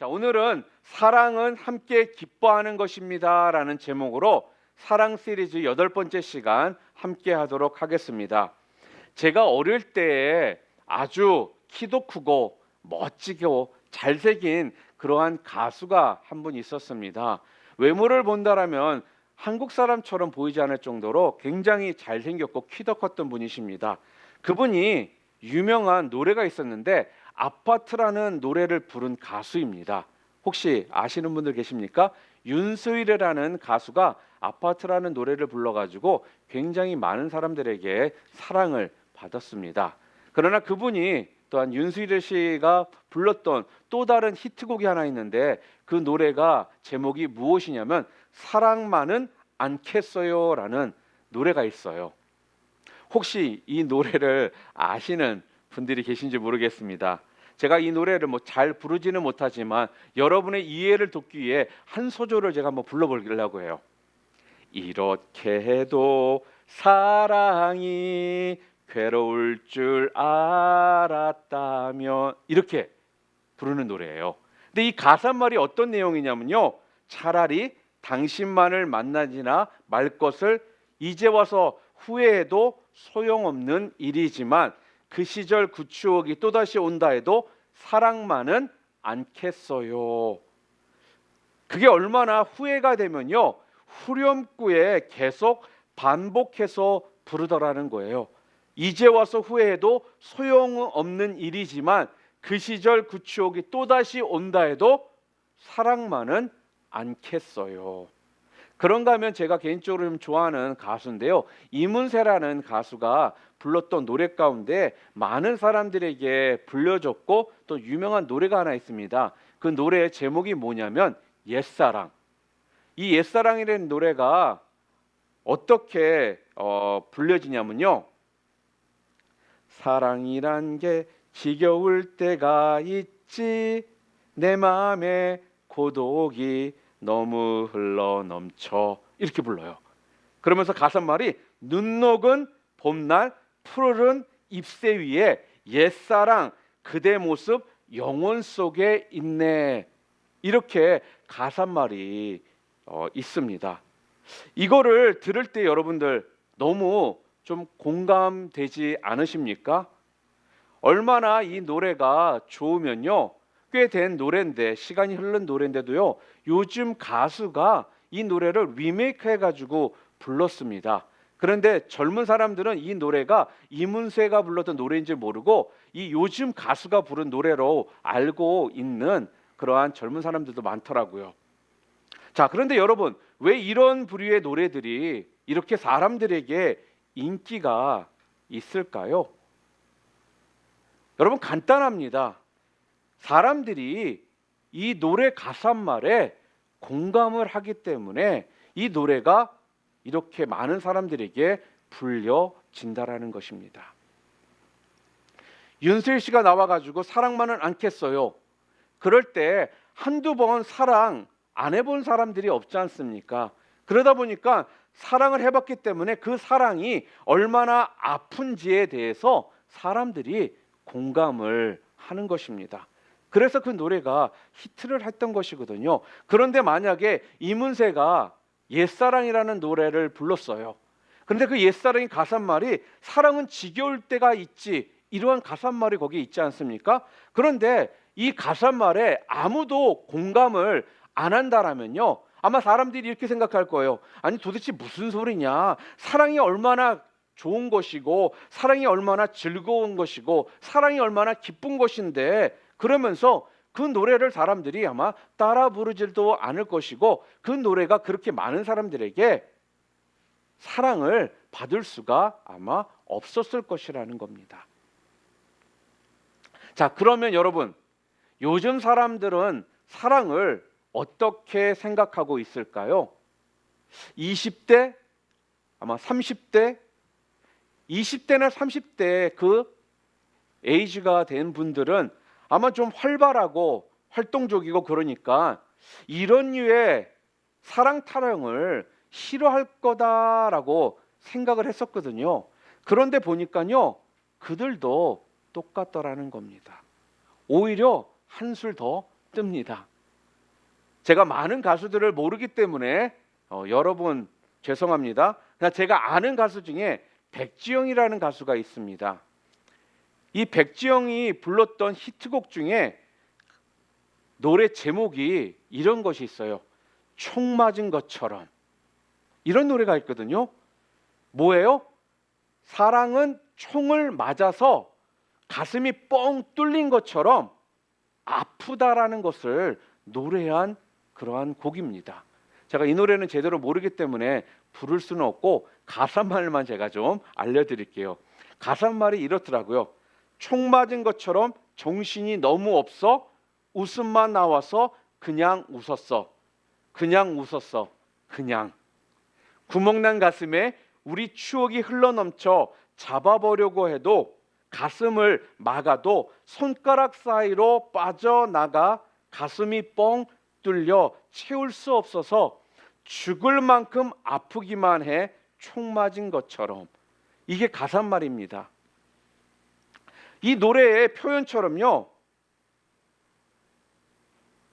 자, 오늘은 사랑은 함께 기뻐하는 것입니다 라는 제목으로 사랑 시리즈 8번째 시간 함께 하도록 하겠습니다. 제가 어릴 때에 아주 키도 크고 멋지고 잘생긴 그러한 가수가 한 분 있었습니다. 외모를 본다라면 한국 사람처럼 보이지 않을 정도로 굉장히 잘생겼고 키도 컸던 분이십니다. 그분이 유명한 노래가 있었는데 아파트라는 노래를 부른 가수입니다. 혹시 아시는 분들 계십니까? 윤수일이라는 가수가 아파트라는 노래를 불러가지고 굉장히 많은 사람들에게 사랑을 받았습니다. 그러나 그분이 또한 윤수일 씨가 불렀던 또 다른 히트곡이 하나 있는데 그 노래가 제목이 무엇이냐면 사랑만은 않겠어요 라는 노래가 있어요. 혹시 이 노래를 아시는 분들이 계신지 모르겠습니다. 제가 이 노래를 잘 부르지는 못하지만 여러분의 이해를 돕기 위해 한 소절을 제가 한번 불러보려고 해요. 이렇게 해도 사랑이 괴로울 줄 알았다면, 이렇게 부르는 노래예요. 근데 이 가사말이 어떤 내용이냐면요, 차라리 당신만을 만나지나 말 것을 이제 와서 후회해도 소용없는 일이지만 그 시절 그 추억이 또다시 온다 해도 사랑만은 않겠어요. 그게 얼마나 후회가 되면요, 후렴구에 계속 반복해서 부르더라는 거예요. 이제 와서 후회해도 소용없는 일이지만 그 시절 그 추억이 또다시 온다 해도 사랑만은 않겠어요. 그런가 하면 제가 개인적으로 좀 좋아하는 가수인데요, 이문세라는 가수가 불렀던 노래 가운데 많은 사람들에게 불려졌고 또 유명한 노래가 하나 있습니다. 그 노래의 제목이 뭐냐면 옛사랑. 이 옛사랑이라는 노래가 어떻게 불려지냐면요, 사랑이란 게 지겨울 때가 있지, 내 마음에 고독이 너무 흘러넘쳐, 이렇게 불러요. 그러면서 가사말이 눈 녹은 봄날 푸르른 잎새 위에 옛사랑 그대 모습 영혼 속에 있네, 이렇게 가사말이 있습니다. 이거를 들을 때 여러분들 너무 좀 공감되지 않으십니까? 얼마나 이 노래가 좋으면요, 꽤 된 노래인데, 시간이 흐른 노래인데도요, 요즘 가수가 이 노래를 리메이크 해가지고 불렀습니다. 그런데 젊은 사람들은 이 노래가 이문세가 불렀던 노래인지 모르고 이 요즘 가수가 부른 노래로 알고 있는 그러한 젊은 사람들도 많더라고요. 자, 그런데 여러분, 왜 이런 부류의 노래들이 이렇게 사람들에게 인기가 있을까요? 여러분, 간단합니다. 사람들이 이 노래 가사말에 공감을 하기 때문에 이 노래가 이렇게 많은 사람들에게 불려진다라는 것입니다. 윤수일 씨가 나와가지고 사랑만은 않겠어요, 그럴 때 한두 번 사랑 안 해본 사람들이 없지 않습니까? 그러다 보니까 사랑을 해봤기 때문에 그 사랑이 얼마나 아픈지에 대해서 사람들이 공감을 하는 것입니다. 그래서 그 노래가 히트를 했던 것이거든요. 그런데 만약에 이문세가 옛사랑이라는 노래를 불렀어요. 그런데 그 옛사랑의 가사말이 사랑은 지겨울 때가 있지, 이러한 가사말이 거기에 있지 않습니까? 그런데 이 가사말에 아무도 공감을 안 한다라면요, 아마 사람들이 이렇게 생각할 거예요. 아니, 도대체 무슨 소리냐, 사랑이 얼마나 좋은 것이고 사랑이 얼마나 즐거운 것이고 사랑이 얼마나 기쁜 것인데, 그러면서 그 노래를 사람들이 아마 따라 부르지도 않을 것이고 그 노래가 그렇게 많은 사람들에게 사랑을 받을 수가 아마 없었을 것이라는 겁니다. 자, 그러면 여러분, 요즘 사람들은 사랑을 어떻게 생각하고 있을까요? 20대, 아마 30대, 20대나 30대 그 에이지가 된 분들은 아마 좀 활발하고 활동적이고 그러니까 이런 류의 사랑 타령을 싫어할 거다라고 생각을 했었거든요. 그런데 보니까요, 그들도 똑같더라는 겁니다. 오히려 한술 더 뜹니다. 제가 많은 가수들을 모르기 때문에 여러분 죄송합니다. 그러나 제가 아는 가수 중에 백지영이라는 가수가 있습니다. 이 백지영이 불렀던 히트곡 중에 노래 제목이 이런 것이 있어요. 총 맞은 것처럼. 이런 노래가 있거든요. 뭐예요? 사랑은 총을 맞아서 가슴이 뻥 뚫린 것처럼 아프다라는 것을 노래한 그러한 곡입니다. 제가 이 노래는 제대로 모르기 때문에 부를 수는 없고 가사말만 제가 좀 알려드릴게요. 가사말이 이렇더라고요. 총 맞은 것처럼 정신이 너무 없어 웃음만 나와서 그냥 웃었어. 그냥 웃었어. 그냥. 구멍난 가슴에 우리 추억이 흘러넘쳐 잡아보려고 해도 가슴을 막아도 손가락 사이로 빠져나가 가슴이 뻥 뚫려 채울 수 없어서 죽을 만큼 아프기만 해 총 맞은 것처럼. 이게 가사말입니다. 이 노래의 표현처럼요.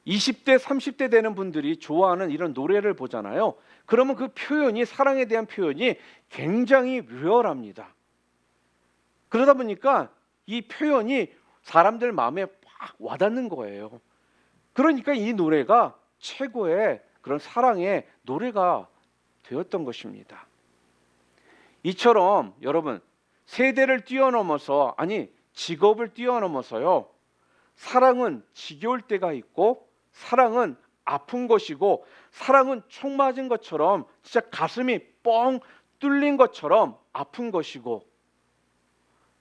20대, 30대 되는 분들이 좋아하는 이런 노래를 보잖아요. 그러면 그 표현이, 사랑에 대한 표현이 굉장히 리얼합니다. 그러다 보니까 이 표현이 사람들 마음에 막 와닿는 거예요. 그러니까 이 노래가 최고의 그런 사랑의 노래가 되었던 것입니다. 이처럼 여러분, 세대를 뛰어넘어서, 아니 직업을 뛰어넘어서요, 사랑은 지겨울 때가 있고 사랑은 아픈 것이고 사랑은 총 맞은 것처럼 진짜 가슴이 뻥 뚫린 것처럼 아픈 것이고,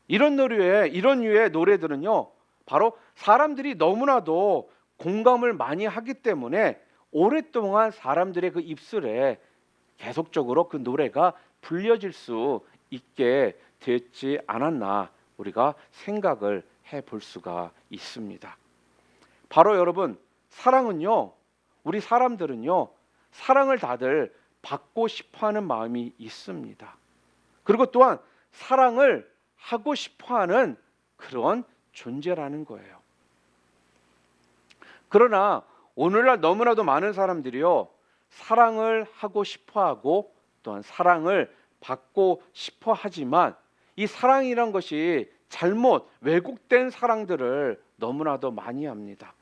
이런 류의 노래들은요, 바로 사람들이 너무나도 공감을 많이 하기 때문에 오랫동안 사람들의 그 입술에 계속적으로 그 노래가 불려질 수 있게 됐지 않았나 우리가 생각을 해볼 수가 있습니다. 바로 여러분, 사랑은요, 우리 사람들은요, 사랑을 다들 받고 싶어하는 마음이 있습니다. 그리고 또한 사랑을 하고 싶어하는 그런 존재라는 거예요. 그러나 오늘날 너무나도 많은 사람들이요, 사랑을 하고 싶어하고 또한 사랑을 받고 싶어하지만 이 사랑이란 것이 잘못 왜곡된 사랑들을 너무나도 많이 합니다.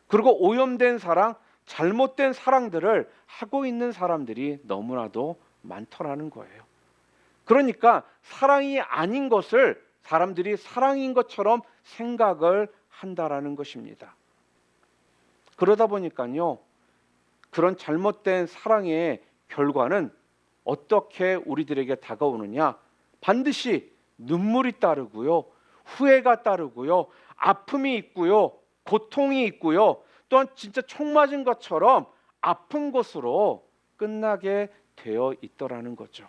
그리고 오염된 사랑, 잘못된 사랑들을 하고 있는 사람들이 너무나도 많더라는 거예요. 그러니까 사랑이 아닌 것을 사람들이 사랑인 것처럼 생각을 한다라는 것입니다. 그러다 보니까요, 그런 잘못된 사랑의 결과는 어떻게 우리들에게 다가오느냐? 반드시 눈물이 따르고요, 후회가 따르고요, 아픔이 있고요, 고통이 있고요, 또한 진짜 총 맞은 것처럼 아픈 것으로 끝나게 되어 있더라는 거죠.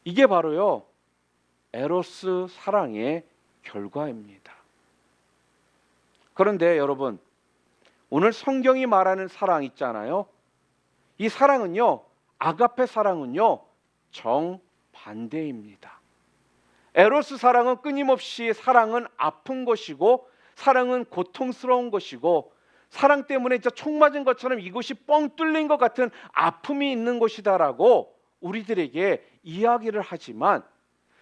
이게 바로요, 에로스 사랑의 결과입니다. 그런데 여러분, 오늘 성경이 말하는 사랑 있잖아요. 이 사랑은요, 아가페 사랑은요, 정반대입니다. 에로스 사랑은 끊임없이 사랑은 아픈 것이고 사랑은 고통스러운 것이고 사랑 때문에 진짜 총 맞은 것처럼 이것이 뻥 뚫린 것 같은 아픔이 있는 것이다라고 우리들에게 이야기를 하지만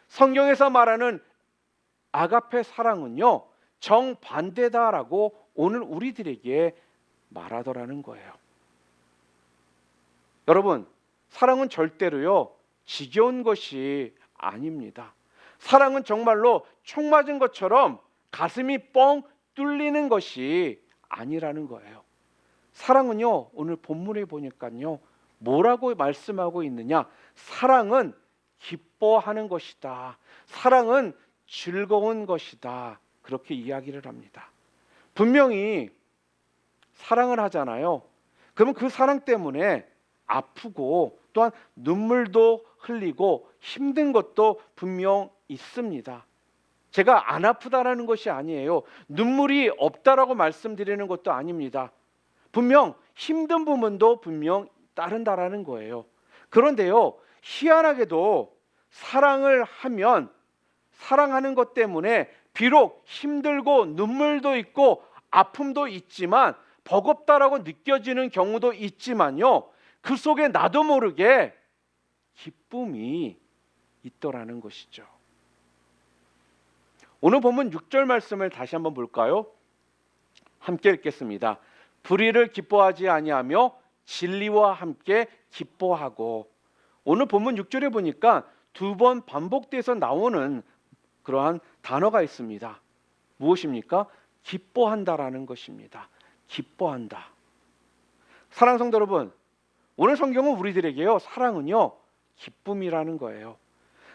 성경에서 말하는 아가페 사랑은요, 정반대다라고 오늘 우리들에게 말하더라는 거예요. 여러분, 사랑은 절대로요, 지겨운 것이 아닙니다. 사랑은 정말로 총 맞은 것처럼 가슴이 뻥 뚫리는 것이 아니라는 거예요. 사랑은요, 오늘 본문에 보니까요, 뭐라고 말씀하고 있느냐? 사랑은 기뻐하는 것이다. 사랑은 즐거운 것이다. 그렇게 이야기를 합니다. 분명히 사랑을 하잖아요. 그러면 그 사랑 때문에 아프고 또한 눈물도 흘리고 힘든 것도 분명 있습니다. 제가 안 아프다라는 것이 아니에요. 눈물이 없다라고 말씀드리는 것도 아닙니다. 분명 힘든 부분도 분명 따른다라는 거예요. 그런데요, 희한하게도 사랑을 하면 사랑하는 것 때문에 비록 힘들고 눈물도 있고 아픔도 있지만 버겁다라고 느껴지는 경우도 있지만요, 그 속에 나도 모르게 기쁨이 있더라는 것이죠. 오늘 본문 6절 말씀을 다시 한번 볼까요? 함께 읽겠습니다. 불의를 기뻐하지 아니하며 진리와 함께 기뻐하고. 오늘 본문 6절에 보니까 2번 반복돼서 나오는 그러한 단어가 있습니다. 무엇입니까? 기뻐한다라는 것입니다. 기뻐한다. 사랑하는 성도 여러분, 오늘 성경은 우리들에게요, 사랑은요 기쁨이라는 거예요.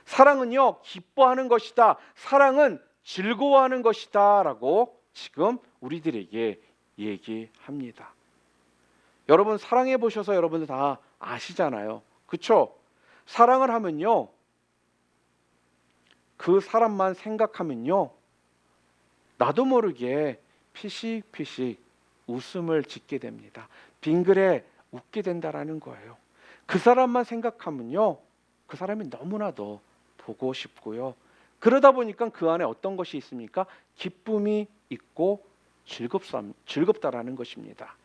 사랑은요 기뻐하는 것이다. 사랑은 즐거워하는 것이다 라고 지금 우리들에게 얘기합니다. 여러분 사랑해 보셔서 여러분들 다 아시잖아요. 그렇죠? 사랑을 하면요, 그 사람만 생각하면요, 나도 모르게 피식피식 웃음을 짓게 됩니다. 빙그레 웃게 된다라는 거예요. 그 사람만 생각하면요, 그 사람이 너무나도 보고 싶고요. 그러다 보니까 그 안에 어떤 것이 있습니까? 기쁨이 있고 즐겁다라는 것입니다.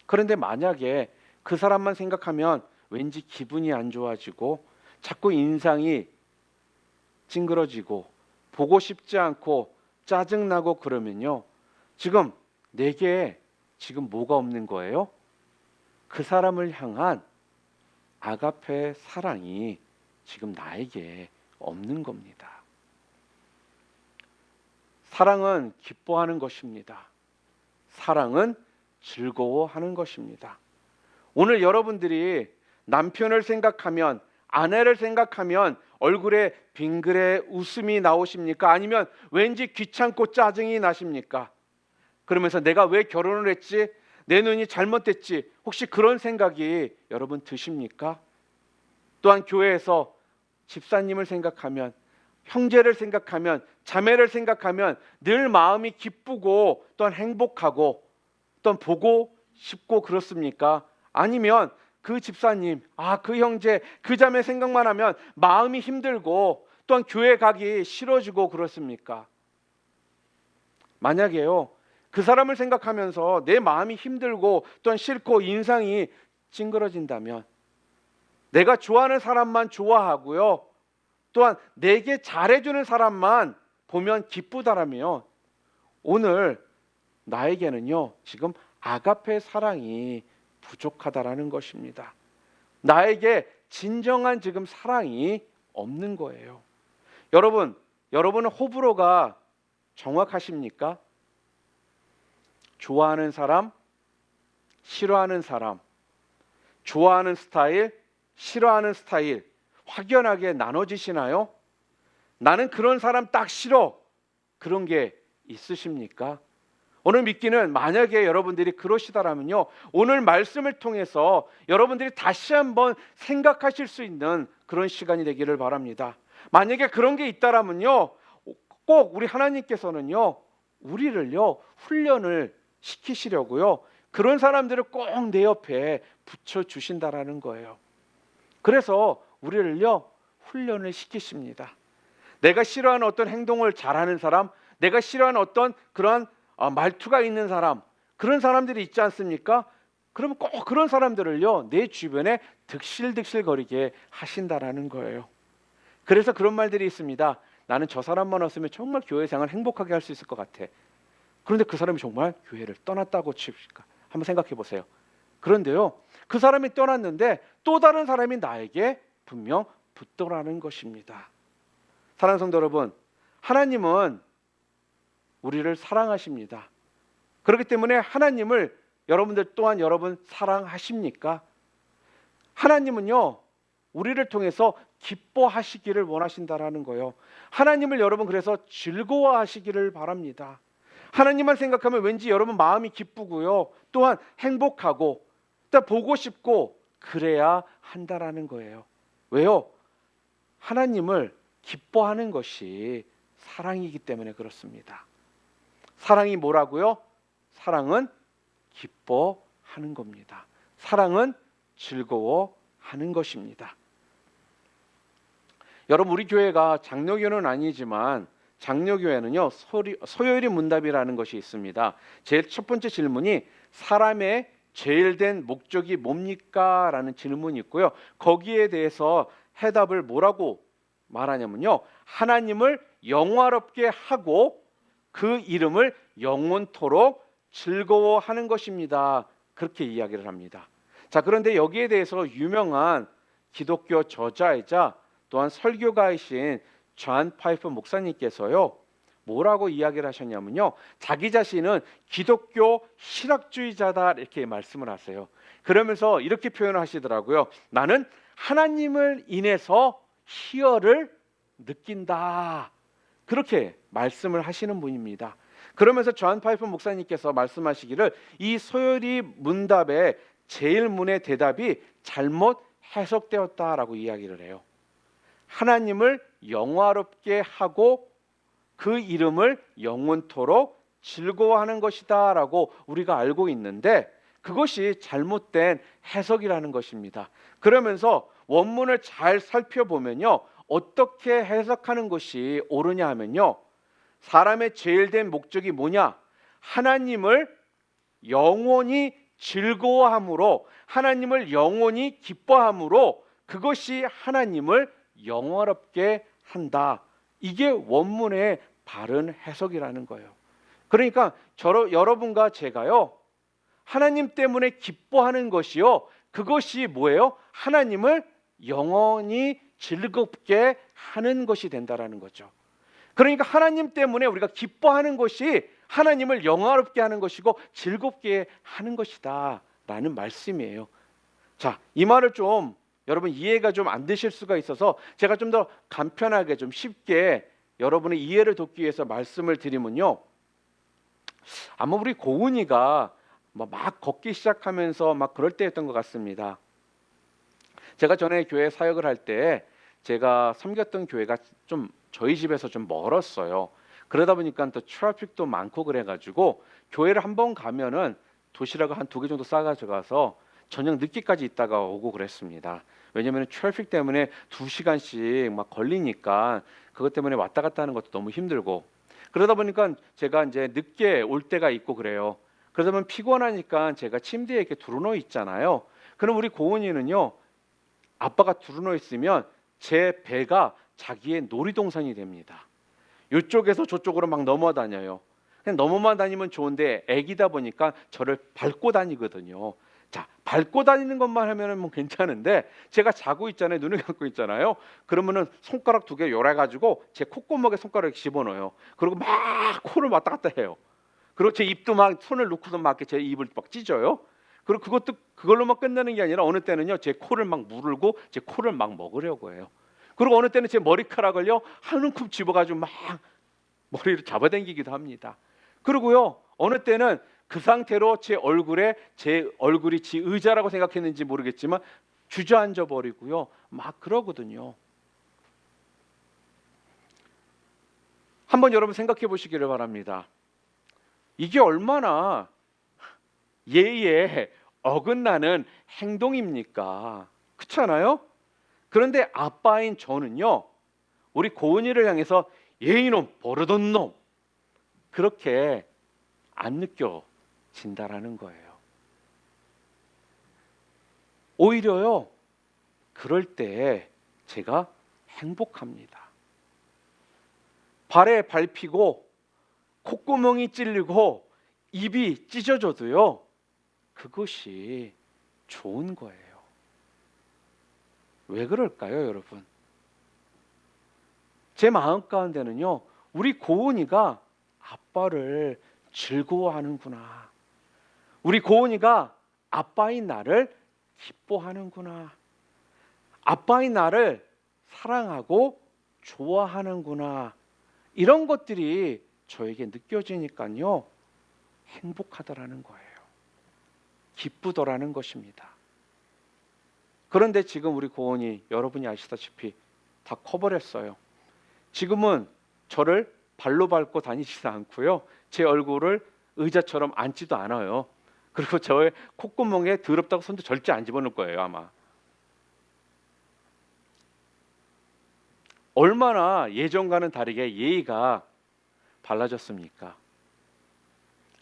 그런데 만약에 그 사람만 생각하면 왠지 기분이 안 좋아지고 자꾸 인상이 찡그러지고 보고 싶지 않고 짜증나고 그러면요, 지금 내게 지금 뭐가 없는 거예요? 그 사람을 향한 아가페 사랑이 지금 나에게 없는 겁니다. 사랑은 기뻐하는 것입니다. 사랑은 즐거워하는 것입니다. 오늘 여러분들이 남편을 생각하면, 아내를 생각하면 얼굴에 빙그레 웃음이 나오십니까? 아니면 왠지 귀찮고 짜증이 나십니까? 그러면서 내가 왜 결혼을 했지? 내 눈이 잘못됐지? 혹시 그런 생각이 여러분 드십니까? 또한 교회에서 집사님을 생각하면, 형제를 생각하면, 자매를 생각하면 늘 마음이 기쁘고 또한 행복하고 또한 보고 싶고 그렇습니까? 아니면 그 집사님, 그 형제, 그 자매 생각만 하면 마음이 힘들고 또한 교회 가기 싫어지고 그렇습니까? 만약에요, 그 사람을 생각하면서 내 마음이 힘들고 또한 싫고 인상이 찡그러진다면, 내가 좋아하는 사람만 좋아하고요, 또한 내게 잘해주는 사람만 보면 기쁘다라면, 오늘 나에게는요 지금 아가페 사랑이 부족하다라는 것입니다. 나에게 진정한 지금 사랑이 없는 거예요. 여러분은 호불호가 정확하십니까? 좋아하는 사람, 싫어하는 사람, 좋아하는 스타일, 싫어하는 스타일 확연하게 나눠지시나요? 나는 그런 사람 딱 싫어, 그런 게 있으십니까? 오늘 믿기는, 만약에 여러분들이 그러시다라면요, 오늘 말씀을 통해서 여러분들이 다시 한번 생각하실 수 있는 그런 시간이 되기를 바랍니다. 만약에 그런 게 있다라면요, 꼭 우리 하나님께서는요 우리를요 훈련을 시키시려고요 그런 사람들을 꼭 내 옆에 붙여주신다라는 거예요. 그래서 우리를요 훈련을 시키십니다. 내가 싫어하는 어떤 행동을 잘하는 사람, 내가 싫어하는 어떤 그런 말투가 있는 사람, 그런 사람들이 있지 않습니까? 그러면 꼭 그런 사람들을요 내 주변에 득실득실 거리게 하신다라는 거예요. 그래서 그런 말들이 있습니다. 나는 저 사람만 없으면 정말 교회 생활 행복하게 할 수 있을 것 같아. 그런데 그 사람이 정말 교회를 떠났다고 칩시다. 한번 생각해 보세요. 그런데요, 그 사람이 떠났는데 또 다른 사람이 나에게 분명 붙더라는 것입니다. 사랑하는 성도 여러분, 하나님은 우리를 사랑하십니다. 그렇기 때문에 하나님을 여러분들 또한 여러분 사랑하십니까? 하나님은요 우리를 통해서 기뻐하시기를 원하신다라는 거예요. 하나님을 여러분 그래서 즐거워하시기를 바랍니다. 하나님만 생각하면 왠지 여러분 마음이 기쁘고요, 또한 행복하고 또 보고 싶고 그래야 한다라는 거예요. 왜요? 하나님을 기뻐하는 것이 사랑이기 때문에 그렇습니다. 사랑이 뭐라고요? 사랑은 기뻐하는 겁니다. 사랑은 즐거워하는 것입니다. 여러분, 우리 교회가 장로교는 아니지만 장로교회는요 소요리 문답이라는 것이 있습니다. 제일 첫 번째 질문이 사람의 제일된 목적이 뭡니까? 라는 질문이 있고요. 거기에 대해서 해답을 뭐라고 말하냐면요, 하나님을 영화롭게 하고 그 이름을 영원토록 즐거워하는 것입니다. 그렇게 이야기를 합니다. 자, 그런데 여기에 대해서 유명한 기독교 저자이자 또한 설교가이신 존 파이프 목사님께서요 뭐라고 이야기를 하셨냐면요, 자기 자신은 기독교 실학주의자다 이렇게 말씀을 하세요. 그러면서 이렇게 표현을 하시더라고요. 나는 하나님을 인해서 희열을 느낀다. 그렇게 말씀을 하시는 분입니다. 그러면서 존 파이프 목사님께서 말씀하시기를 이 소요리 문답의 제일문의 대답이 잘못 해석되었다라고 이야기를 해요. 하나님을 영화롭게 하고 그 이름을 영원토록 즐거워하는 것이다 라고 우리가 알고 있는데 그것이 잘못된 해석이라는 것입니다. 그러면서 원문을 잘 살펴보면요, 어떻게 해석하는 것이 옳으냐 하면요, 사람의 제일된 목적이 뭐냐? 하나님을 영원히 즐거워함으로, 하나님을 영원히 기뻐함으로 그것이 하나님을 영화롭게 한다. 이게 원문의 바른 해석이라는 거예요. 그러니까 여러분과 제가요, 하나님 때문에 기뻐하는 것이요, 그것이 뭐예요? 하나님을 영원히 즐겁게 하는 것이 된다라는 거죠. 그러니까 하나님 때문에 우리가 기뻐하는 것이 하나님을 영화롭게 하는 것이고 즐겁게 하는 것이다 라는 말씀이에요. 자, 이 말을 좀 여러분 이해가 좀 안 되실 수가 있어서 제가 좀 더 간편하게 좀 쉽게 여러분의 이해를 돕기 위해서 말씀을 드리면요, 아마 우리 고은이가 막 걷기 시작하면서 막 그럴 때였던 것 같습니다. 제가 전에 교회 사역을 할 때 제가 섬겼던 교회가 좀 저희 집에서 좀 멀었어요. 그러다 보니까 또 트래픽도 많고 그래가지고 교회를 한번 가면은 도시락을 한 2개 정도 싸가져가서 저녁 늦게까지 있다가 오고 그랬습니다. 왜냐하면 트래픽 때문에 2시간씩 막 걸리니까 그것 때문에 왔다 갔다 하는 것도 너무 힘들고, 그러다 보니까 제가 이제 늦게 올 때가 있고 그래요. 그러다 보면 피곤하니까 제가 침대에 이렇게 두루누워 있잖아요. 그럼 우리 고은이는요, 아빠가 두루누워 있으면 제 배가 자기의 놀이동산이 됩니다. 이쪽에서 저쪽으로 막 넘어다녀요. 그냥 넘어만 다니면 좋은데 애기다 보니까 저를 밟고 다니거든요. 자, 밟고 다니는 것만 하면은 뭐 괜찮은데 제가 자고 있잖아요. 눈을 감고 있잖아요. 그러면은 손가락 2개 요래가지고 제 콧구멍에 손가락을 집어넣어요. 그리고 막 코를 왔다 갔다 해요. 그리고 제 입도 막 손을 놓고도 막 제 입을 막 찢어요. 그리고 그것도 그걸로만 끝나는 게 아니라 어느 때는요, 제 코를 막 물고 제 코를 막 먹으려고 해요. 그리고 어느 때는 제 머리카락을요 한 움큼 집어가지고 막 머리를 잡아당기기도 합니다. 그리고요, 어느 때는 그 상태로 제 얼굴이 지 의자라고 생각했는지 모르겠지만 주저앉아 버리고요, 막 그러거든요. 한번 여러분 생각해 보시기를 바랍니다. 이게 얼마나 예의에 어긋나는 행동입니까? 그렇잖아요? 그런데 아빠인 저는요, 우리 고은이를 향해서 예이놈, 버릇없는 놈, 그렇게 안 느껴진다라는 거예요. 오히려요, 그럴 때 제가 행복합니다. 발에 밟히고 콧구멍이 찔리고 입이 찢어져도요, 그것이 좋은 거예요. 왜 그럴까요, 여러분? 제 마음 가운데는요, 우리 고은이가 아빠를 즐거워하는구나, 우리 고은이가 아빠인 나를 기뻐하는구나, 아빠인 나를 사랑하고 좋아하는구나, 이런 것들이 저에게 느껴지니까요, 행복하더라는 거예요. 기쁘더라는 것입니다. 그런데 지금 우리 고은이, 여러분이 아시다시피 다 커버렸어요. 지금은 저를 발로 밟고 다니지도 않고요, 제 얼굴을 의자처럼 앉지도 않아요. 그리고 저의 콧구멍에 더럽다고 손도 절대 안 집어넣을 거예요, 아마. 얼마나 예전과는 다르게 예의가 발라졌습니까?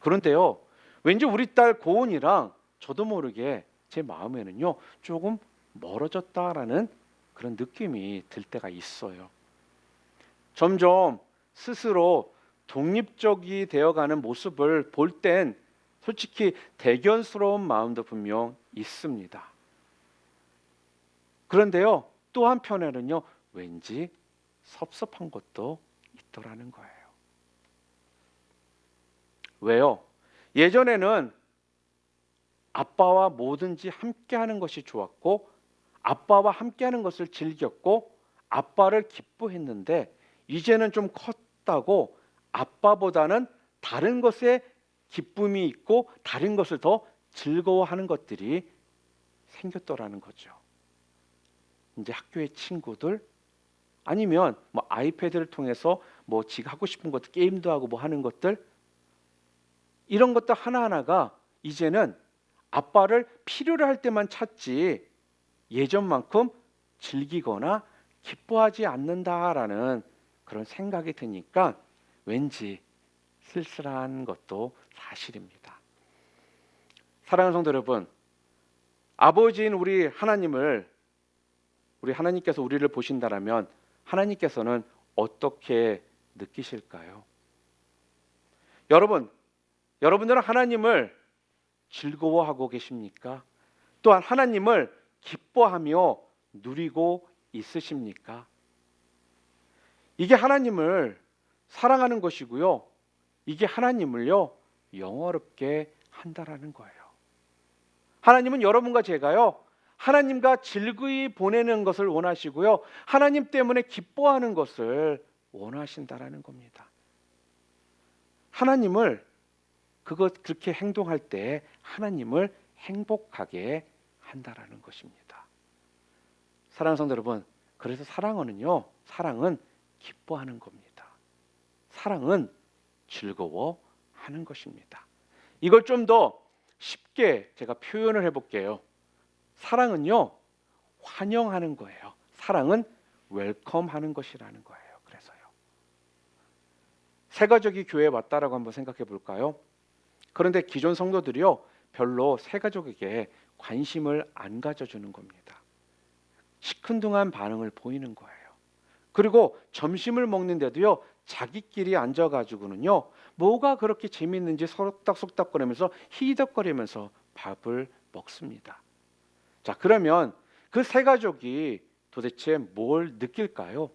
그런데요, 왠지 우리 딸 고은이랑 저도 모르게 제 마음에는요 조금 멀어졌다라는 그런 느낌이 들 때가 있어요. 점점 스스로 독립적이 되어가는 모습을 볼 땐 솔직히 대견스러운 마음도 분명 있습니다. 그런데요, 또 한편에는요 왠지 섭섭한 것도 있더라는 거예요. 왜요? 예전에는 아빠와 뭐든지 함께하는 것이 좋았고 아빠와 함께하는 것을 즐겼고 아빠를 기뻐했는데 이제는 좀 컸다고 아빠보다는 다른 것에 기쁨이 있고 다른 것을 더 즐거워하는 것들이 생겼더라는 거죠. 이제 학교의 친구들 아니면 뭐 아이패드를 통해서 뭐 지가 하고 싶은 것들 게임도 하고 뭐 하는 것들 이런 것들 하나하나가 이제는 아빠를 필요로 할 때만 찾지 예전만큼 즐기거나 기뻐하지 않는다라는 그런 생각이 드니까 왠지 쓸쓸한 것도 사실입니다. 사랑하는 성도 여러분, 아버지인 우리 하나님께서 우리를 보신다라면 하나님께서는 어떻게 느끼실까요? 여러분들은 하나님을 즐거워하고 계십니까? 또한 하나님을 기뻐하며 누리고 있으십니까? 이게 하나님을 사랑하는 것이고요. 이게 하나님을요 영화롭게 한다라는 거예요. 하나님은 여러분과 제가요 하나님과 즐거이 보내는 것을 원하시고요. 하나님 때문에 기뻐하는 것을 원하신다라는 겁니다. 하나님을 그렇게 행동할 때 하나님을 행복하게 한다라는 것입니다. 사랑하는 성도 여러분, 그래서 사랑은 기뻐하는 겁니다. 사랑은 즐거워하는 것입니다. 이걸 좀 더 쉽게 제가 표현을 해볼게요. 사랑은요 환영하는 거예요. 사랑은 웰컴하는 것이라는 거예요. 그래서요. 새 가족이 교회에 왔다라고 한번 생각해 볼까요? 그런데 기존 성도들이요 별로 새 가족에게 관심을 안 가져주는 겁니다. 시큰둥한 반응을 보이는 거예요. 그리고 점심을 먹는데도요 자기끼리 앉아가지고는요 뭐가 그렇게 재밌는지 속닥속닥거리면서 히덕거리면서 밥을 먹습니다. 자, 그러면 그 새 가족이 도대체 뭘 느낄까요?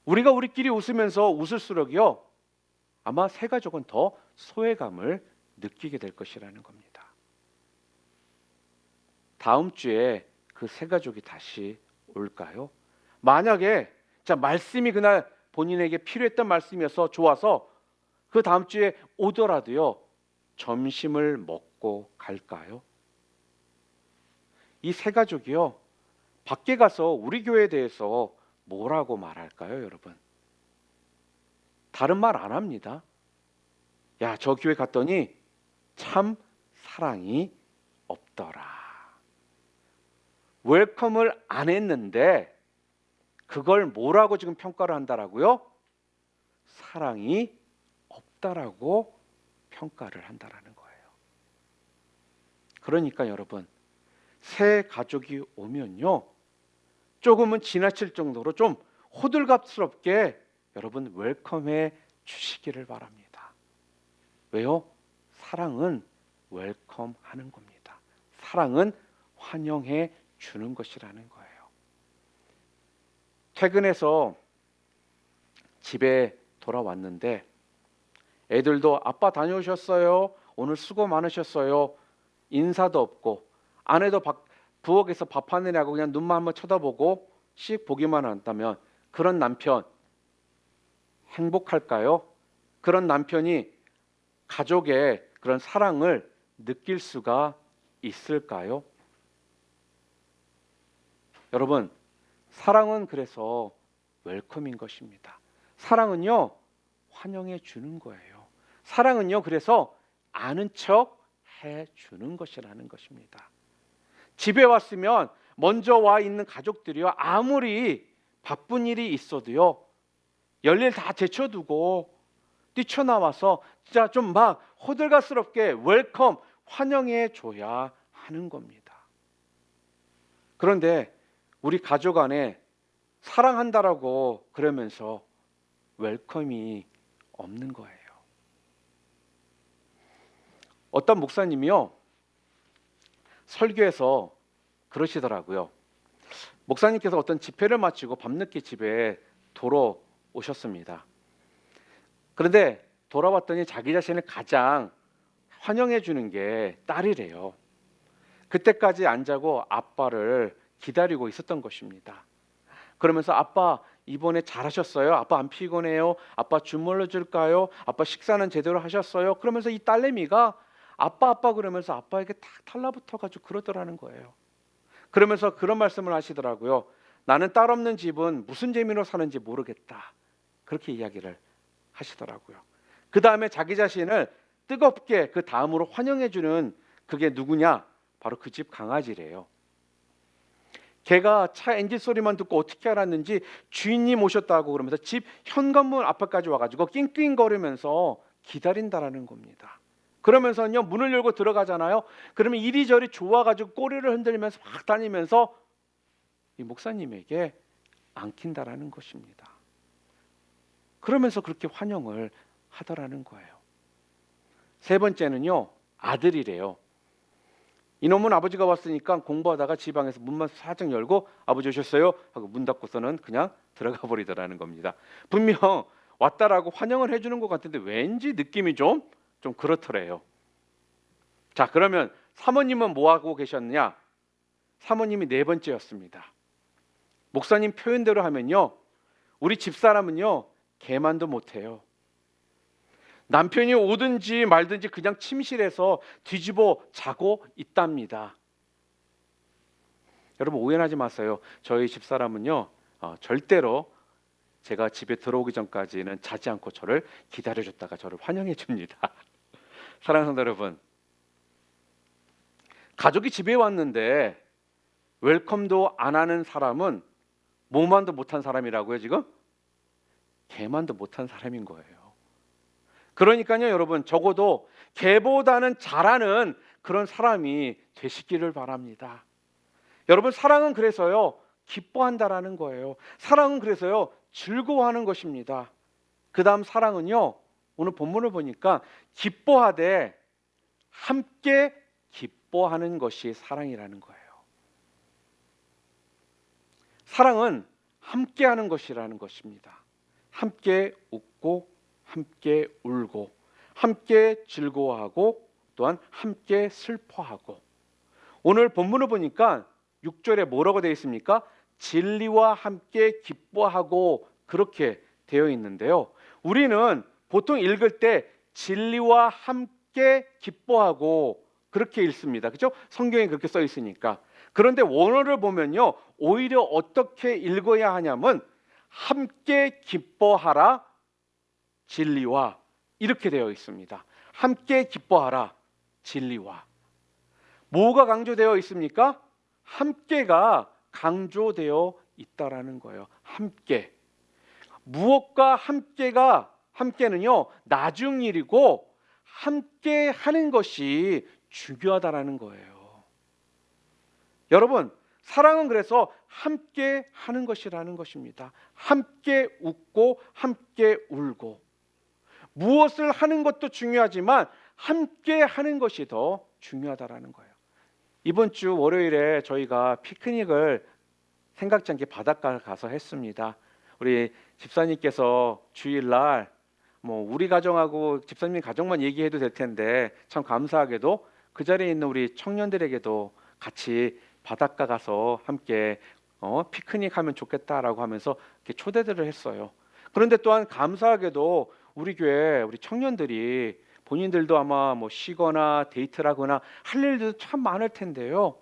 우리가 우리끼리 웃으면서 웃을수록요 아마 새 가족은 더 소외감을 느끼게 될 것이라는 겁니다. 다음 주에 그 새 가족이 다시 올까요? 만약에 말씀이 그날 본인에게 필요했던 말씀이어서 좋아서 그 다음 주에 오더라도요 점심을 먹고 갈까요? 이 새 가족이요 밖에 가서 우리 교회에 대해서 뭐라고 말할까요, 여러분? 다른 말 안 합니다. 야, 저 교회 갔더니 참 사랑이 없더라. 웰컴을 안 했는데 그걸 뭐라고 지금 평가를 한다라고요? 사랑이 없다라고 평가를 한다라는 거예요. 그러니까 여러분, 새 가족이 오면요 조금은 지나칠 정도로 좀 호들갑스럽게 여러분 웰컴해 주시기를 바랍니다. 왜요? 사랑은 웰컴하는 겁니다. 사랑은 환영해 주는 것이라는 거예요. 퇴근해서 집에 돌아왔는데 애들도 아빠 다녀오셨어요? 오늘 수고 많으셨어요? 인사도 없고 아내도 부엌에서 밥 하느냐고 그냥 눈만 한번 쳐다보고 씩 보기만 한다면 그런 남편 행복할까요? 그런 남편이 가족의 그런 사랑을 느낄 수가 있을까요? 여러분, 사랑은 그래서 웰컴인 것입니다. 사랑은요 환영해 주는 거예요. 사랑은요 그래서 아는 척 해 주는 것이라는 것입니다. 집에 왔으면 먼저 와 있는 가족들이요 아무리 바쁜 일이 있어도요 열일 다 제쳐두고 뛰쳐나와서 진짜 좀 막 호들갑스럽게 웰컴, 환영해 줘야 하는 겁니다. 그런데 우리 가족 안에 사랑한다라고 그러면서 웰컴이 없는 거예요. 어떤 목사님이요, 설교에서 그러시더라고요. 목사님께서 어떤 집회를 마치고 밤늦게 집에 돌아오셨습니다. 그런데 돌아왔더니 자기 자신을 가장 환영해 주는 게 딸이래요. 그때까지 안 자고 아빠를 기다리고 있었던 것입니다. 그러면서 아빠 이번에 잘하셨어요? 아빠 안 피곤해요? 아빠 주물러 줄까요? 아빠 식사는 제대로 하셨어요? 그러면서 이 딸내미가 아빠 그러면서 아빠에게 딱 달라붙어 가지고 그러더라는 거예요. 그러면서 그런 말씀을 하시더라고요. 나는 딸 없는 집은 무슨 재미로 사는지 모르겠다. 그렇게 이야기를 하시더라고요. 그 다음에 자기 자신을 뜨겁게 그 다음으로 환영해 주는 그게 누구냐? 바로 그 집 강아지래요. 걔가 차 엔진 소리만 듣고 어떻게 알았는지 주인님 오셨다고 그러면서 집 현관문 앞에까지 와가지고 낑낑거리면서 기다린다라는 겁니다. 그러면서요 문을 열고 들어가잖아요. 그러면 이리저리 좋아가지고 꼬리를 흔들면서 막 다니면서 이 목사님에게 안긴다라는 것입니다. 그러면서 그렇게 환영을 하더라는 거예요. 세 번째는요, 아들이래요. 이놈은 아버지가 왔으니까 공부하다가 지방에서 문만 살짝 열고 아버지 오셨어요? 하고 문 닫고서는 그냥 들어가 버리더라는 겁니다. 분명 왔다라고 환영을 해주는 것 같은데 왠지 느낌이 좀 그렇더래요. 자, 그러면 사모님은 뭐 하고 계셨느냐? 사모님이 네 번째였습니다. 목사님 표현대로 하면요, 우리 집사람은요 개만도 못해요. 남편이 오든지 말든지 그냥 침실에서 뒤집어 자고 있답니다. 여러분 오해하지 마세요. 저희 집사람은요 절대로 제가 집에 들어오기 전까지는 자지 않고 저를 기다려줬다가 저를 환영해 줍니다. 사랑하는 성도 여러분, 가족이 집에 왔는데 웰컴도 안 하는 사람은 뭐만도 못한 사람이라고요 지금? 개만도 못한 사람인 거예요. 그러니까요 여러분, 적어도 개보다는 잘하는 그런 사람이 되시기를 바랍니다. 여러분, 사랑은 그래서요 기뻐한다라는 거예요. 사랑은 그래서요 즐거워하는 것입니다. 그 다음 사랑은요, 오늘 본문을 보니까 기뻐하되 함께 기뻐하는 것이 사랑이라는 거예요. 사랑은 함께하는 것이라는 것입니다. 함께 웃고 함께 울고 함께 즐거워하고 또한 함께 슬퍼하고, 오늘 본문을 보니까 6절에 뭐라고 되어 있습니까? 진리와 함께 기뻐하고 그렇게 되어 있는데요, 우리는 보통 읽을 때 진리와 함께 기뻐하고 그렇게 읽습니다. 그렇죠? 성경에 그렇게 써 있으니까. 그런데 원어를 보면요 오히려 어떻게 읽어야 하냐면 함께 기뻐하라 진리와, 이렇게 되어 있습니다. 함께 기뻐하라 진리와. 뭐가 강조되어 있습니까? 함께가 강조되어 있다라는 거예요. 함께. 무엇과 함께는요 나중 일이고 함께 하는 것이 중요하다라는 거예요. 여러분, 사랑은 그래서 함께 하는 것이라는 것입니다. 함께 웃고 함께 울고, 무엇을 하는 것도 중요하지만 함께 하는 것이 더 중요하다라는 거예요. 이번 주 월요일에 저희가 피크닉을 생각지 않게 바닷가를 가서 했습니다. 우리 집사님께서 주일날 우리 가정하고 집사님 가정만 얘기해도 될 텐데 참 감사하게도 그 자리에 있는 우리 청년들에게도 같이 바닷가 가서 함께 피크닉 하면 좋겠다라고 하면서 이렇게 초대들을 했어요. 그런데 또한 감사하게도 우리 교회 우리 청년들이 본인들도 아마 쉬거나 데이트를 하거나 할 일도 참 많을 텐데요,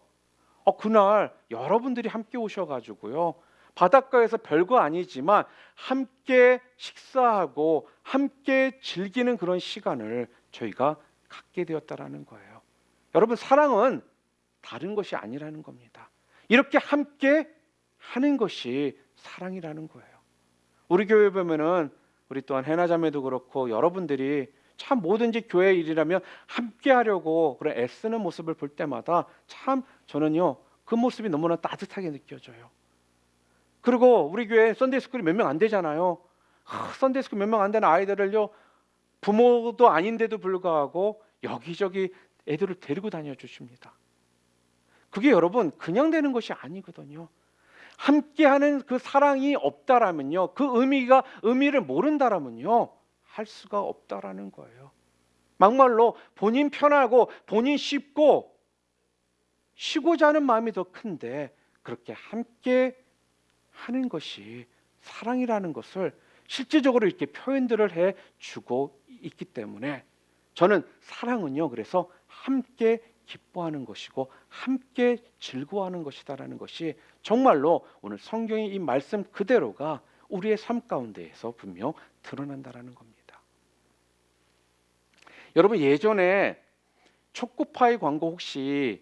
그날 여러분들이 함께 오셔가지고요 바닷가에서 별거 아니지만 함께 식사하고 함께 즐기는 그런 시간을 저희가 갖게 되었다라는 거예요. 여러분, 사랑은 다른 것이 아니라는 겁니다. 이렇게 함께 하는 것이 사랑이라는 거예요. 우리 교회 보면은 우리 또한 해나자매도 그렇고 여러분들이 참 뭐든지 교회 일이라면 함께 하려고 그런 애쓰는 모습을 볼 때마다 참 저는요 그 모습이 너무나 따뜻하게 느껴져요. 그리고 우리 교회 썬데이스쿨이 몇 명 안 되잖아요. 썬데이스쿨 몇 명 안 되는 아이들을요 부모도 아닌데도 불구하고 여기저기 애들을 데리고 다녀 주십니다. 그게 여러분 그냥 되는 것이 아니거든요. 함께하는 그 사랑이 없다라면요, 그 의미를 모른다라면요, 할 수가 없다라는 거예요. 막말로 본인 편하고 본인 쉽고 쉬고자 하는 마음이 더 큰데 그렇게 함께 하는 것이 사랑이라는 것을 실제적으로 이렇게 표현들을 해 주고 있기 때문에 저는 사랑은요, 그래서 함께 기뻐하는 것이고 함께 즐거워하는 것이다라는 것이 정말로 오늘 성경의 이 말씀 그대로가 우리의 삶 가운데에서 분명 드러난다라는 겁니다. 여러분 예전에 초코파이 광고 혹시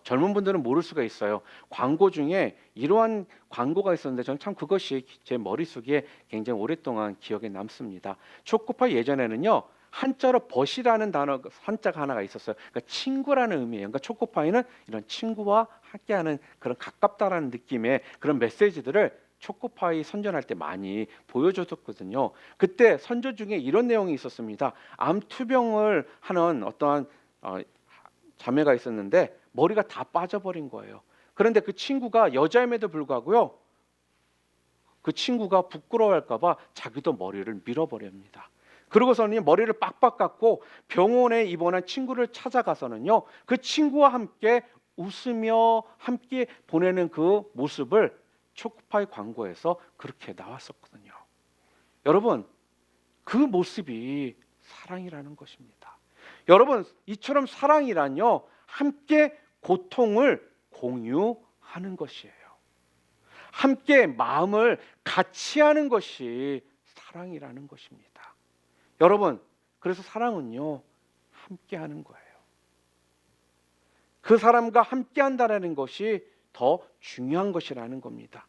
젊은 분들은 모를 수가 있어요. 광고 중에 이러한 광고가 있었는데 저는 참 그것이 제 머릿속에 굉장히 오랫동안 기억에 남습니다. 초코파이 예전에는요. 한자로 벗이라는 단어 한자가 하나가 있었어요. 그러니까 친구라는 의미예요. 그러니까 초코파이는 이런 친구와 함께하는 그런 가깝다라는 느낌의 그런 메시지들을 초코파이 선전할 때 많이 보여줬었거든요. 그때 선전 중에 이런 내용이 있었습니다. 암투병을 하는 어떠한 자매가 있었는데 머리가 다 빠져버린 거예요. 그런데 그 친구가 여자임에도 불구하고요. 그 친구가 부끄러워할까 봐 자기도 머리를 밀어버립니다. 그러고서는 머리를 빡빡 깎고 병원에 입원한 친구를 찾아가서는요. 그 친구와 함께 웃으며 함께 보내는 그 모습을 초코파이 광고에서 그렇게 나왔었거든요. 여러분, 그 모습이 사랑이라는 것입니다. 여러분, 이처럼 사랑이란요. 함께 고통을 공유하는 것이에요. 함께 마음을 같이 하는 것이 사랑이라는 것입니다. 여러분, 그래서 사랑은요, 함께 하는 거예요. 그 사람과 함께 한다는 것이 더 중요한 것이라는 겁니다.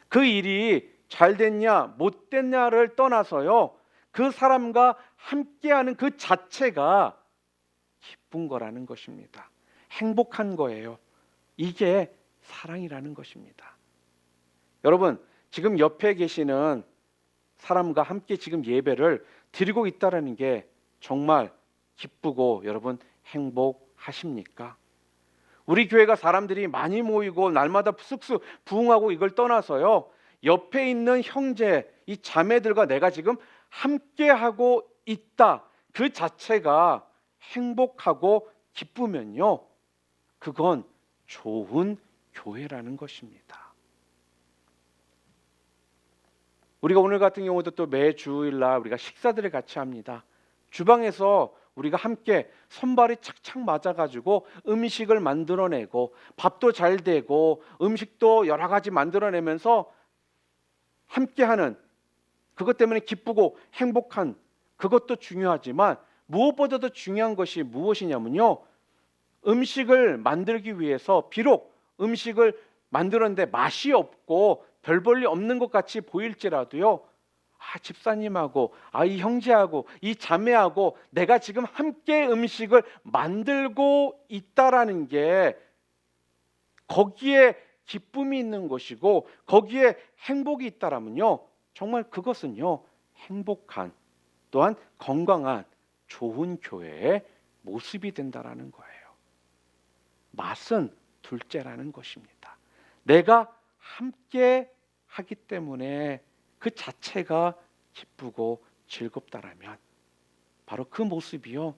그 일이 잘 됐냐, 못 됐냐를 떠나서요, 그 사람과 함께하는 그 자체가 기쁜 거라는 것입니다. 행복한 거예요. 이게 사랑이라는 것입니다. 여러분, 지금 옆에 계시는 사람과 함께 지금 예배를 드리고 있다는 게 정말 기쁘고 여러분 행복하십니까? 우리 교회가 사람들이 많이 모이고 날마다 쑥쑥 부흥하고 이걸 떠나서요. 옆에 있는 형제, 이 자매들과 내가 지금 함께하고 있다. 그 자체가 행복하고 기쁘면요. 그건 좋은 교회라는 것입니다. 우리가 오늘 같은 경우도 또 매 주일날 우리가 식사들을 같이 합니다. 주방에서 우리가 함께 손발이 착착 맞아가지고 음식을 만들어내고 밥도 잘 되고 음식도 여러 가지 만들어내면서 함께하는 그것 때문에 기쁘고 행복한 그것도 중요하지만 무엇보다도 중요한 것이 무엇이냐면요. 음식을 만들기 위해서 비록 음식을 만들었는데 맛이 없고 별 볼 일 없는 것 같이 보일지라도요. 집사님하고 이 형제하고 이 자매하고 내가 지금 함께 음식을 만들고 있다라는 게 거기에 기쁨이 있는 것이고 거기에 행복이 있다라면요. 정말 그것은요. 행복한 또한 건강한 좋은 교회의 모습이 된다라는 거예요. 맛은 둘째라는 것입니다. 내가 함께 하기 때문에 그 자체가 기쁘고 즐겁다라면 바로 그 모습이요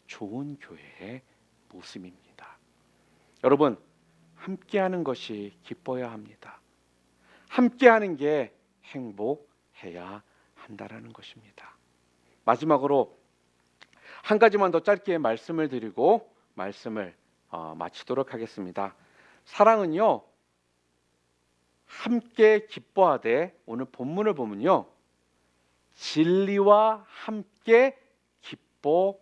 좋은 교회의 모습입니다. 여러분 함께하는 것이 기뻐야 합니다. 함께하는 게 행복해야 한다라는 것입니다. 마지막으로 한 가지만 더 짧게 말씀을 드리고 말씀을 마치도록 하겠습니다. 사랑은요 함께 기뻐하되 오늘 본문을 보면요 진리와 함께 기뻐하는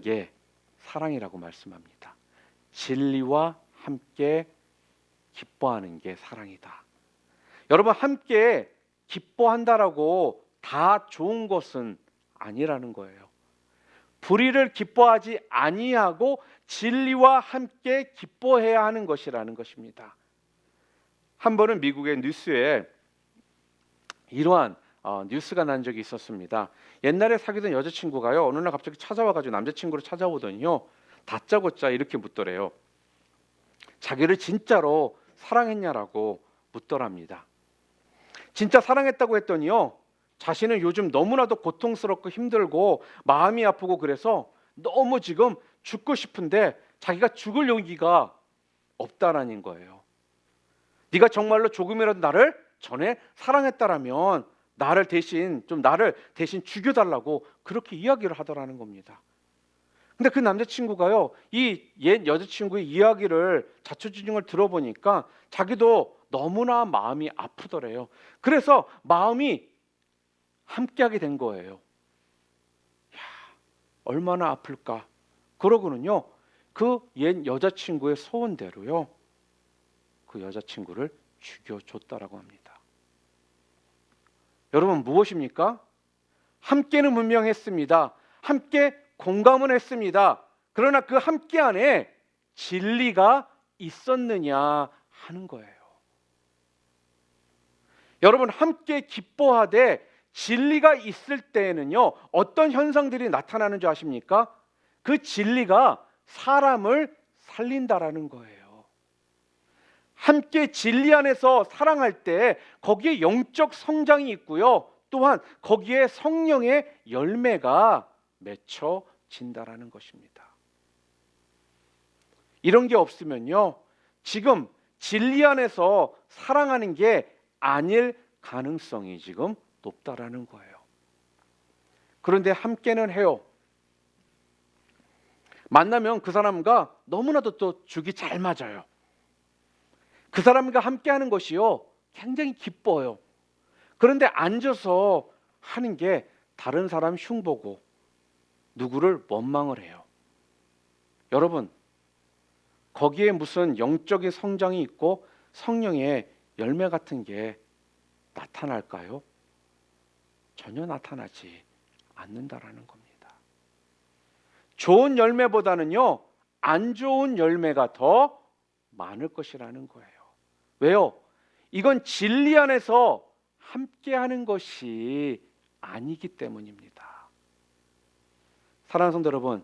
게 사랑이라고 말씀합니다. 진리와 함께 기뻐하는 게 사랑이다. 여러분, 함께 기뻐한다라고 다 좋은 것은 아니라는 거예요. 불의를 기뻐하지 아니하고 진리와 함께 기뻐해야 하는 것이라는 것입니다. 한 번은 미국의 뉴스에 이러한 뉴스가 난 적이 있었습니다. 옛날에 사귀던 여자친구가요, 어느 날 갑자기 찾아와가지고 남자친구를 찾아오더니요, 다짜고짜 이렇게 묻더래요. 자기를 진짜로 사랑했냐라고 묻더랍니다. 진짜 사랑했다고 했더니요, 자신은 요즘 너무나도 고통스럽고 힘들고 마음이 아프고 그래서 너무 지금 죽고 싶은데 자기가 죽을 용기가 없다라는 거예요. 네가 정말로 조금이라도 나를 전에 사랑했다라면 나를 대신 죽여달라고 그렇게 이야기를 하더라는 겁니다. 근데 그 남자친구가요, 이 옛 여자친구의 이야기를 자초지종을 들어보니까 자기도 너무나 마음이 아프더래요. 그래서 마음이 함께하게 된 거예요. 야, 얼마나 아플까. 그러고는요, 그 옛 여자친구의 소원대로요, 그 여자친구를 죽여줬다라고 합니다. 여러분, 무엇입니까? 함께는 분명했습니다. 함께 공감은 했습니다. 그러나 그 함께 안에 진리가 있었느냐 하는 거예요. 여러분, 함께 기뻐하되 진리가 있을 때에는요, 어떤 현상들이 나타나는 줄 아십니까? 그 진리가 사람을 살린다라는 거예요. 함께 진리 안에서 사랑할 때 거기에 영적 성장이 있고요, 또한 거기에 성령의 열매가 맺혀진다라는 것입니다. 이런 게 없으면요, 지금 진리 안에서 사랑하는 게 아닐 가능성이 지금 높다라는 거예요. 그런데 함께는 해요. 만나면 그 사람과 너무나도 또 죽이 잘 맞아요. 그 사람과 함께하는 것이요, 굉장히 기뻐요. 그런데 앉아서 하는 게 다른 사람 흉보고 누구를 원망을 해요. 여러분, 거기에 무슨 영적인 성장이 있고 성령의 열매 같은 게 나타날까요? 전혀 나타나지 않는다라는 겁니다. 좋은 열매보다는요, 안 좋은 열매가 더 많을 것이라는 거예요. 왜요? 이건 진리 안에서 함께하는 것이 아니기 때문입니다. 사랑하는 성도 여러분,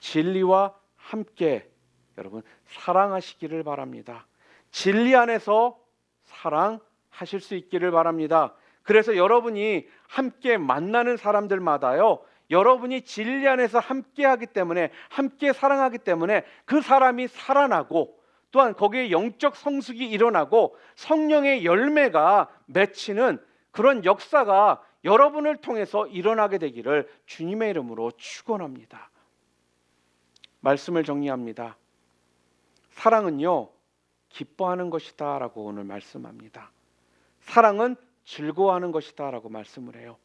진리와 함께 여러분 사랑하시기를 바랍니다. 진리 안에서 사랑하실 수 있기를 바랍니다. 그래서 여러분이 함께 만나는 사람들마다요, 여러분이 진리 안에서 함께하기 때문에, 함께 사랑하기 때문에 그 사람이 살아나고, 또한 거기에 영적 성숙이 일어나고 성령의 열매가 맺히는 그런 역사가 여러분을 통해서 일어나게 되기를 주님의 이름으로 축원합니다. 말씀을 정리합니다. 사랑은요, 기뻐하는 것이다 라고 오늘 말씀합니다. 사랑은 즐거워하는 것이다 라고 말씀을 해요.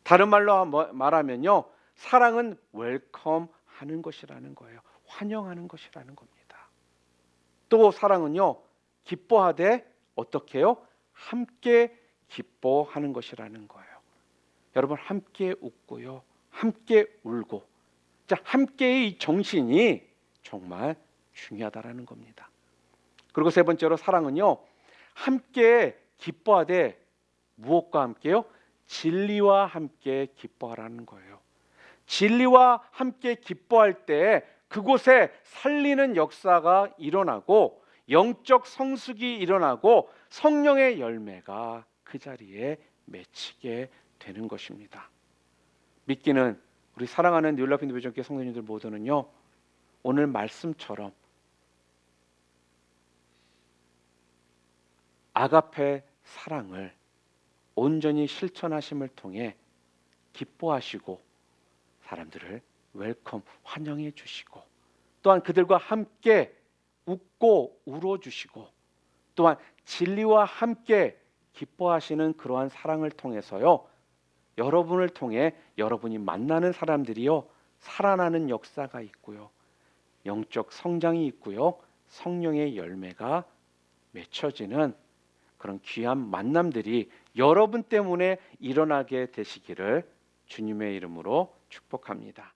다른 말로 말하면요, 사랑은 웰컴하는 것이라는 거예요. 환영하는 것이라는 겁니다. 또 사랑은요, 기뻐하되 어떻게 해요? 함께 기뻐하는 것이라는 거예요. 여러분, 함께 웃고요, 함께 울고, 자, 함께의 이 정신이 정말 중요하다라는 겁니다. 그리고 세 번째로 사랑은요, 함께 기뻐하되 무엇과 함께요? 진리와 함께 기뻐하라는 거예요. 진리와 함께 기뻐할 때 그곳에 살리는 역사가 일어나고 영적 성숙이 일어나고 성령의 열매가 그 자리에 맺히게 되는 것입니다. 믿기는 우리 사랑하는 뉴라이프 인디비주얼 성도님들 모두는요, 오늘 말씀처럼 아가페 사랑을 온전히 실천하심을 통해 기뻐하시고 사람들을 웰컴, 환영해 주시고, 또한 그들과 함께 웃고 울어주시고, 또한 진리와 함께 기뻐하시는 그러한 사랑을 통해서요, 여러분을 통해 여러분이 만나는 사람들이요, 살아나는 역사가 있고요, 영적 성장이 있고요, 성령의 열매가 맺혀지는 그런 귀한 만남들이 여러분 때문에 일어나게 되시기를 주님의 이름으로 축복합니다.